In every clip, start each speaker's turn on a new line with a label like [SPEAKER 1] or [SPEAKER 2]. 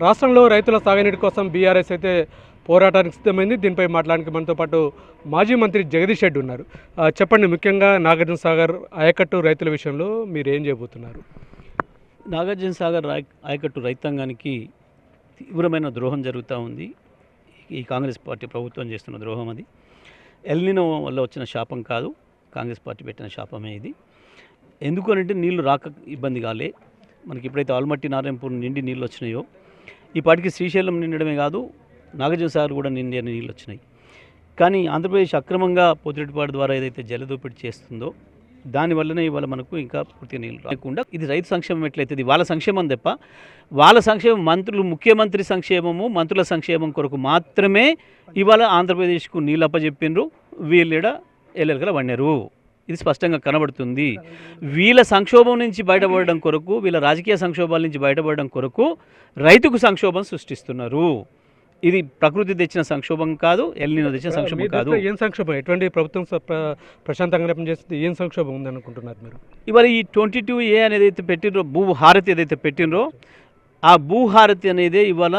[SPEAKER 1] రాష్ట్రంలో రైతుల సాగునీటి కోసం బీఆర్ఎస్ అయితే పోరాటానికి సిద్ధమైంది. దీనిపై మాట్లాడడానికి మనతో పాటు మాజీ మంత్రి జగదీష్ రెడ్డి ఉన్నారు. చెప్పండి, ముఖ్యంగా నాగార్జున సాగర్ ఆయకట్టు రైతుల విషయంలో మీరు ఏం చేయబోతున్నారు?
[SPEAKER 2] నాగార్జున సాగర్ ఆయకట్టు రైతాంగానికి తీవ్రమైన ద్రోహం జరుగుతూ ఉంది. ఈ కాంగ్రెస్ పార్టీ ప్రభుత్వం చేస్తున్న ద్రోహం అది. ఎల్నినో వల్ల వచ్చిన శాపం కాదు, కాంగ్రెస్ పార్టీ పెట్టిన శాపమే ఇది. ఎందుకు అంటే నీళ్లు రాక ఇబ్బంది కాలే. మనకి ఎప్పుడైతే ఆల్మట్టి నారాయణపూర్ నిండి నీళ్ళు వచ్చినాయో, ఈ పాటికి శ్రీశైలం నిండడమే కాదు, నాగార్జున సాగర్ కూడా నిండి నీళ్ళు వచ్చినాయి. కానీ ఆంధ్రప్రదేశ్ అక్రమంగా పోతిరెడ్డిపాడు ద్వారా ఏదైతే జలదోపిడి చేస్తుందో దానివల్లనే ఇవాళ మనకు ఇంకా పూర్తి నీళ్ళు రాకుండా, ఇది రైతు సంక్షేమం ఎట్లయితుంది వాళ్ళ సంక్షేమం తప్ప, వాళ్ళ సంక్షేమం ముఖ్యమంత్రి సంక్షేమము, మంత్రుల సంక్షేమం కొరకు మాత్రమే ఇవాళ ఆంధ్రప్రదేశ్కు నీళ్ళు అప్పచెప్పినరు. వీళ్ళ ఎల్లెలకల వన్నారు. ఇది స్పష్టంగా కనబడుతుంది. వీళ్ళ సంక్షోభం నుంచి బయటపడడం కొరకు, వీళ్ళ రాజకీయ సంక్షోభాల నుంచి బయటపడడం కొరకు రైతుకు సంక్షోభం సృష్టిస్తున్నారు. ఇది ప్రకృతి తెచ్చిన సంక్షోభం కాదు, ఎల్నినో తెచ్చిన సంక్షోభం కాదు.
[SPEAKER 1] ఏం సంక్షోభం? ఎటువంటి ప్రభుత్వం ప్రశాంతంగా పనిచేస్తుంది? ఏం సంక్షోభం ఉందనుకుంటున్నారు మీరు?
[SPEAKER 2] ఇవాళ ఈ 22A అనేది అయితే పెట్టినరో, భూహారతి ఏదైతే పెట్టినరో, ఆ భూహారతి అనేది ఇవాళ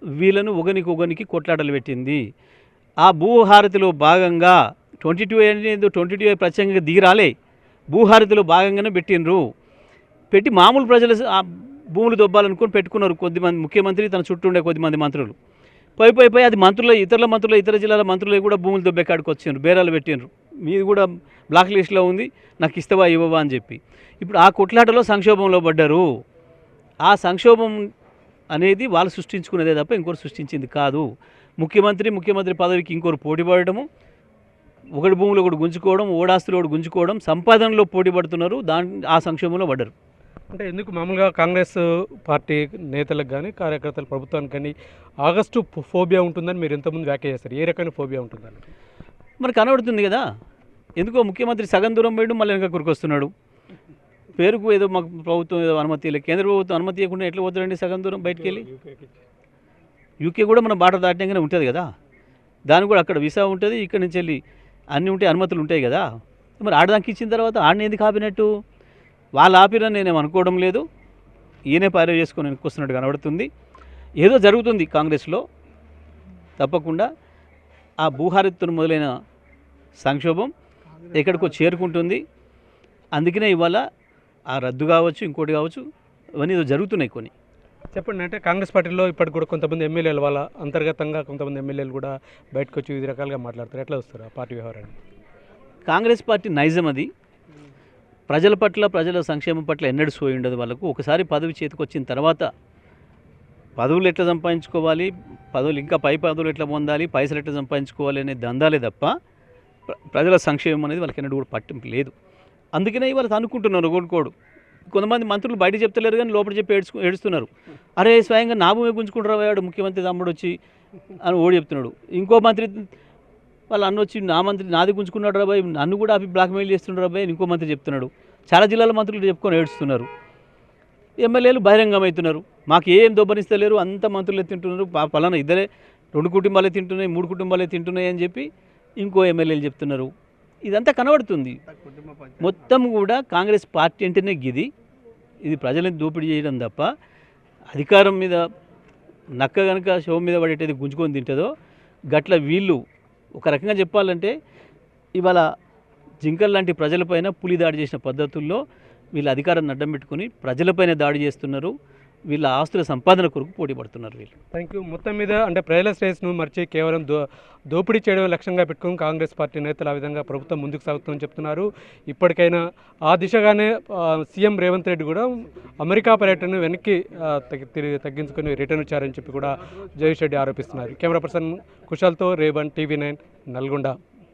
[SPEAKER 2] వీళ్ళను ఒకనికి కొట్లాటలు పెట్టింది. ఆ భూహారతిలో భాగంగా 22A అనేది 22A ప్రత్యేకంగా దిగిరాలే, భూహారతిలో భాగంగానే పెట్టినరు. పెట్టి మామూలు ప్రజలు ఆ భూములు దొబ్బాలనుకొని పెట్టుకున్నారు కొద్దిమంది. ముఖ్యమంత్రి తన చుట్టూ ఉండే కొద్దిమంది మంత్రులు పోయి అది ఇతర జిల్లాల మంత్రులు కూడా భూములు దొబ్బెకాడికి వచ్చినారు, బేరాలు పెట్టినారు. మీది కూడా బ్లాక్ లిస్ట్లో ఉంది, నాకు ఇస్తావా ఇవ్వవా అని చెప్పి. ఇప్పుడు ఆ కొట్లాటలో సంక్షోభంలో పడ్డారు. ఆ సంక్షోభం అనేది వాళ్ళు సృష్టించుకునేదే తప్ప ఇంకోరు సృష్టించింది కాదు. ముఖ్యమంత్రి పదవికి ఇంకోరు పోటీ పడటము, ఒకటి భూములు ఒకటి గుంజుకోవడం, ఓడాస్తులు ఒకటి గుంజుకోవడం, సంపాదనలో పోటీ పడుతున్నారు. ఆ సంక్షోభంలో పడ్డారు.
[SPEAKER 1] అంటే ఎందుకు మామూలుగా కాంగ్రెస్ పార్టీ నేతలకు కానీ కార్యకర్తలు ప్రభుత్వానికి కానీ ఆగస్టు ఫోబియా ఉంటుందని మీరు ఎంతమంది వ్యాఖ్య చేస్తారు? ఏ రకమైన ఫోబియా ఉంటుందని
[SPEAKER 2] మరి కనబడుతుంది కదా. ఎందుకో ముఖ్యమంత్రి సగం దూరం పోయాడు, మళ్ళీ వెనక కురికొస్తున్నాడు. పేరుకు ఏదో మాకు ప్రభుత్వం ఏదో అనుమతి లేదు, కేంద్ర ప్రభుత్వం అనుమతి ఇవ్వకుండా ఎట్లా పోతాడండి సగం దూరం బయటికి వెళ్ళి? యూకే కూడా మన బాట దాటంగానే ఉంటుంది కదా, దానికి కూడా అక్కడ వీసా ఉంటుంది, ఇక్కడి నుంచి వెళ్ళి అన్నీ ఉంటాయి, అనుమతులు ఉంటాయి కదా. మరి ఆడదానికి ఇచ్చిన తర్వాత ఆడని ఎందుకు ఆపినట్టు? వాళ్ళు ఆపినా నేనేం అనుకోవడం లేదు. ఈయనే పారో చేసుకొని వెనుకొస్తున్నట్టు కనబడుతుంది. ఏదో జరుగుతుంది కాంగ్రెస్లో తప్పకుండా. ఆ భూహారతితో మొదలైన సంక్షోభం ఎక్కడికో చేరుకుంటుంది. అందుకనే ఇవాళ ఆ రద్దు కావచ్చు, ఇంకోటి కావచ్చు, ఇవన్నీ ఏదో జరుగుతున్నాయి కొన్ని.
[SPEAKER 1] చెప్పండి, అంటే కాంగ్రెస్ పార్టీలో ఇప్పటికి కూడా కొంతమంది ఎమ్మెల్యేలు వాళ్ళ అంతర్గతంగా కొంతమంది ఎమ్మెల్యేలు కూడా బయటకు వచ్చి వివిధ రకాలుగా మాట్లాడతారు. ఎట్లా వస్తారు ఆ పార్టీ వ్యవహారాన్ని?
[SPEAKER 2] కాంగ్రెస్ పార్టీ నైజం అది. ప్రజల పట్ల, ప్రజల సంక్షేమం పట్ల ఎన్నడూ సోయి ఉండదు వాళ్ళకు. ఒకసారి పదవి చేతికి వచ్చిన తర్వాత పదవులు ఎట్లా సంపాదించుకోవాలి, పదవులు ఇంకా పై పదవులు ఎట్లా పొందాలి, పైసలు ఎట్లా సంపాదించుకోవాలి అనే దందాలే తప్ప ప్రజల సంక్షేమం అనేది వాళ్ళకి ఎన్నడూ కూడా పట్టింపు లేదు. అందుకనే వాళ్ళకి అనుకుంటున్నారు కోడుకోడు. కొంతమంది మంత్రులు బయట చెప్తలేరు కానీ లోపల చెప్పి ఏడుస్తున్నారు. అరే స్వయంగా నా భూమి గుంజుకుంటారా వాడు ముఖ్యమంత్రి తమ్ముడు వచ్చి అని ఓడి చెప్తున్నాడు. ఇంకో మంత్రి వాళ్ళు అన్న వచ్చి నా మంత్రి నాది గుంజుకున్నాడు రాబాయ్, నన్ను కూడా అవి బ్లాక్మెయిల్ చేస్తున్నాడు రాబాయ్ ఇంకో మంత్రి చెప్తున్నాడు. చాలా జిల్లాల మంత్రులు చెప్పుకొని ఏడుస్తున్నారు. ఎమ్మెల్యేలు బహిరంగం అవుతున్నారు, మాకు ఏం దొబ్బరిస్తలేరు, అంత మంత్రులే తింటున్నారు, పలానా ఇద్దరే 2 కుటుంబాలే తింటున్నాయి, 3 కుటుంబాలే తింటున్నాయి అని చెప్పి ఇంకో ఎమ్మెల్యేలు చెప్తున్నారు. ఇదంతా కనబడుతుంది. మొత్తం కూడా కాంగ్రెస్ పార్టీ అంటేనే ఇది ప్రజలను దోపిడీ చేయడం తప్ప అధికారం మీద నక్క కనుక శవం మీద పడేటది గుంజుకొని తింటుందో గట్ల వీళ్ళు ఒక రకంగా చెప్పాలంటే ఇవాళ జింకల్ లాంటి ప్రజలపైన పులి దాడి చేసిన పద్ధతుల్లో వీళ్ళ అధికారాన్ని అడ్డం పెట్టుకుని ప్రజలపైన దాడి చేస్తున్నారు. వీళ్ళ ఆస్తుల సంపాదన కొరకు పోటీ పడుతున్నారు వీళ్ళు.
[SPEAKER 1] Thank you. మొత్తం మీద అంటే ప్రజల శ్రేయస్సును మర్చి కేవలం దోపిడీ చేయడం లక్ష్యంగా పెట్టుకుని కాంగ్రెస్ పార్టీ నేతలు ఆ విధంగా ప్రభుత్వం ముందుకు సాగుతుందని చెప్తున్నారు. ఇప్పటికైనా ఆ దిశగానే సీఎం రేవంత్ రెడ్డి కూడా అమెరికా పర్యటనను వెనక్కి తగ్గించుకొని రిటర్న్ వచ్చారని చెప్పి కూడా జగదీష్ రెడ్డి ఆరోపిస్తున్నారు. Camera person కుశాల్తో Revan, TV9 Nalgonda.